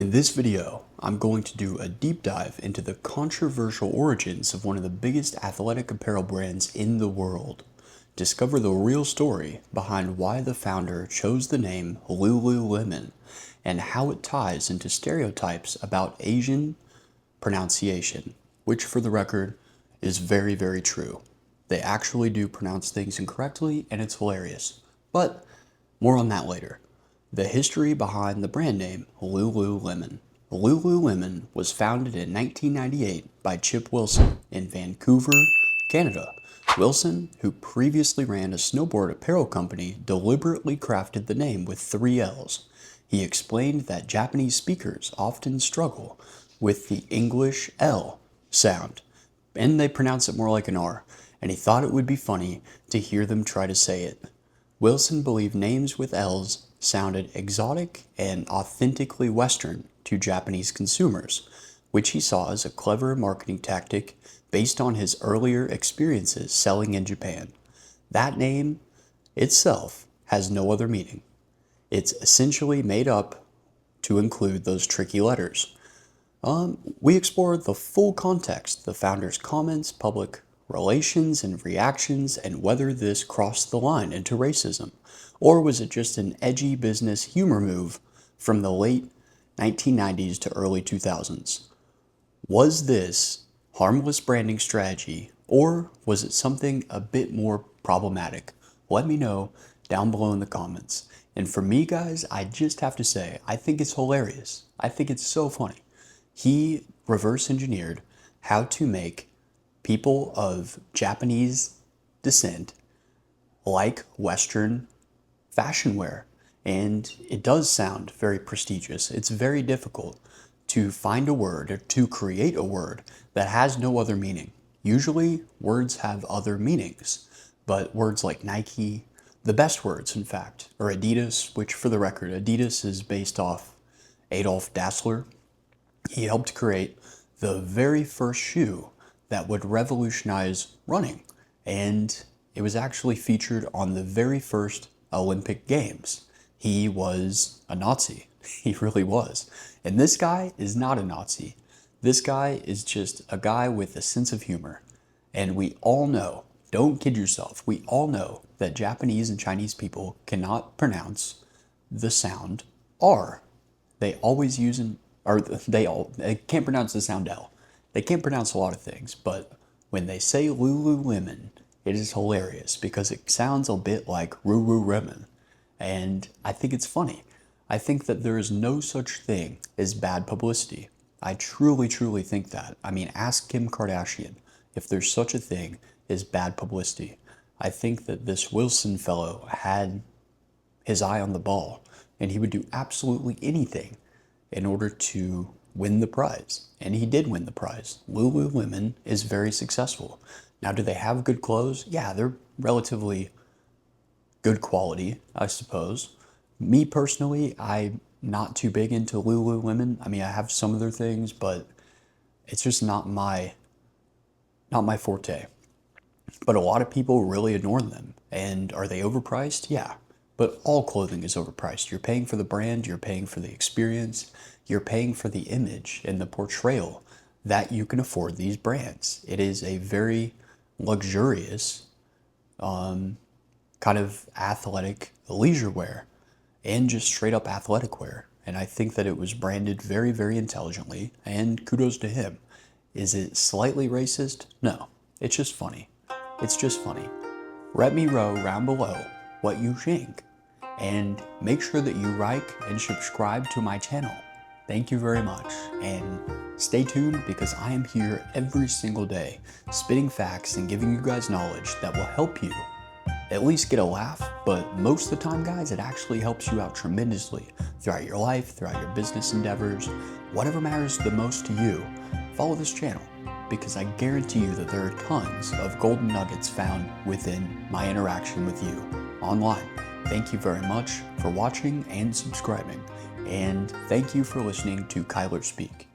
In this video, I'm going to do a deep dive into the controversial origins of one of the biggest athletic apparel brands in the world. Discover the real story behind why the founder chose the name Lululemon and how it ties into stereotypes about Asian pronunciation, which for the record is very, very true. They actually do pronounce things incorrectly and it's hilarious. But more on that later. The history behind the brand name Lululemon. Lululemon was founded in 1998 by Chip Wilson in Vancouver, Canada. Wilson, who previously ran a snowboard apparel company, deliberately crafted the name with 3 L's. He explained that Japanese speakers often struggle with the English L sound, and they pronounce it more like an R, and he thought it would be funny to hear them try to say it. Wilson believed names with L's sounded exotic and authentically Western to Japanese consumers, which he saw as a clever marketing tactic based on his earlier experiences selling in Japan. That name itself has no other meaning. It's essentially made up to include those tricky letters. We explored the full context, the founder's comments, public relations and reactions, and whether this crossed the line into racism, or was it just an edgy business humor move from the late 1990s to early 2000s? Was this harmless branding strategy, or was it something a bit more problematic? Let me know down below in the comments. And for me, guys, I just have to say, I think it's hilarious. I think it's so funny. He reverse engineered how to make people of Japanese descent like Western fashion wear. And it does sound very prestigious. It's very difficult to find a word or to create a word that has no other meaning. Usually words have other meanings, but words like Nike, the best words in fact, are Adidas, which for the record, Adidas is based off Adolf Dassler. He helped create the very first shoe that would revolutionize running, and it was actually featured on the very first Olympic Games. He was a Nazi. He really was. And this guy is not a Nazi. This guy is just a guy with a sense of humor. And we all know, don't kid yourself, we all know that Japanese and Chinese people cannot pronounce the sound R. They always use they can't pronounce the sound L. They can't pronounce a lot of things, but when they say Lululemon, it is hilarious because it sounds a bit like Ruru-Lemon. And I think it's funny. I think that there is no such thing as bad publicity. I truly, truly think that. I mean, ask Kim Kardashian if there's such a thing as bad publicity. I think that this Wilson fellow had his eye on the ball, and he would do absolutely anything in order to win the prize. And he did win the prize. Lululemon is very successful. Now, do they have good clothes? Yeah, they're relatively good quality, I suppose. Me personally, I'm not too big into Lululemon. I mean, I have some of their things, but it's just not my forte. But a lot of people really adorn them. And are they overpriced? Yeah. But all clothing is overpriced. You're paying for the brand, you're paying for the experience, you're paying for the image and the portrayal that you can afford these brands. It is a very luxurious kind of athletic leisure wear and just straight up athletic wear. And I think that it was branded very, very intelligently, and kudos to him. Is it slightly racist? No, it's just funny. It's just funny. Let me know down below what you think, and make sure that you like and subscribe to my channel. Thank you very much, and stay tuned because I am here every single day spitting facts and giving you guys knowledge that will help you at least get a laugh, but most of the time, guys, it actually helps you out tremendously throughout your life, throughout your business endeavors, whatever matters the most to you. Follow this channel because I guarantee you that there are tons of golden nuggets found within my interaction with you online. Thank you very much for watching and subscribing, and thank you for listening to Kyler Speak.